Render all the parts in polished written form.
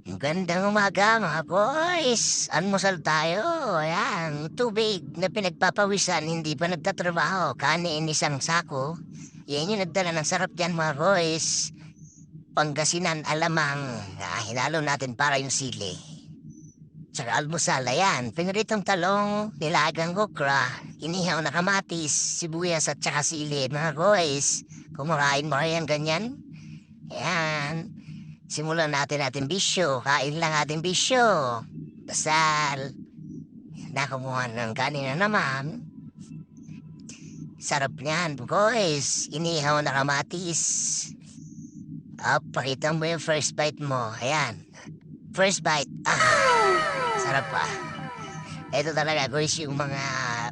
Magandang umaga mga boys! Almusal tayo. Ayan, tubig na pinagpapawisan, hindi pa nagtatrabaho. Kanin isang sako. Yan yung nagdala ng sarap dyan mga boys. Pangasinan, alamang. Hinalo natin para yung sili. Tsaka almusal, ayan. Piniritong talong, nilagang okra, inihaw na kamatis, sibuyas at tsaka sili mga boys. Kumakain mo yan ganyan? Ayan. Simulan natin bisyo. Kain lang ating bisyo. Dasal. Nakumuha ng kanina naman. Sarap niyan, boys. Inihaw na kamatis. Pakita mo yung first bite mo. Ayan. First bite. Sarap pa. Ito talaga, guys, yung mga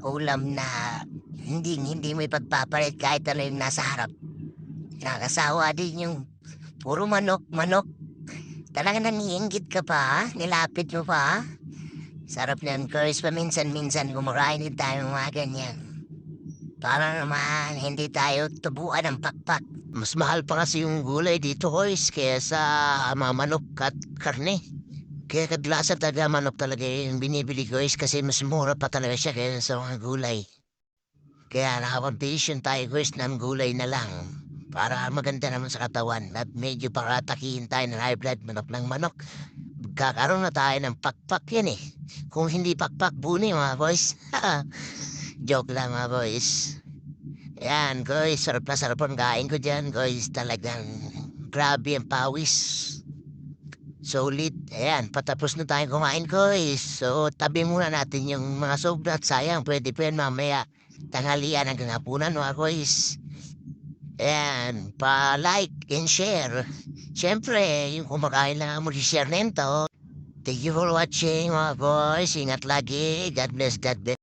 ulam na hindi mo ipagpapalit kahit ano yung nasa harap. Nakasawa din yung puro manok. Talaga naniinggit ka pa, nilapit mo pa. Sarap niyan, guys, paminsan-minsan kumakain din tayo ng mga ganyan. Para naman hindi tayo tubuan ng pakpak. Mas mahal pa kasi yung gulay dito, guys, kaysa mga manok at karne. Kaya kadalasan talaga manok talaga yung binibili, guys, kasi mas mura pa talaga siya kaysa sa mga gulay. Kaya nakapag-decision tayo, guys, ng gulay na lang. Para maganda naman sa katawan at medyo pakatakihin tayo ng high blood manok ng manok. Kakaroon na tayo ng pakpak yan eh. Kung hindi pakpak, buni mga boys. Joke lang mga boys. Yan guys, sarap na sarap ang kain ko dyan guys. Talagang grabe ang pawis. Solid. Ayan, patapos na tayong kumain guys. So tabi muna natin yung mga sobra at sayang. Pwede pa yan mamaya tanghalian hanggang hapunan mga boys. Ayan, pa-like and share. Siyempre, yung kumakain lang mo share nito. Thank you for watching mga boys. Ingat lagi. God bless, God bless.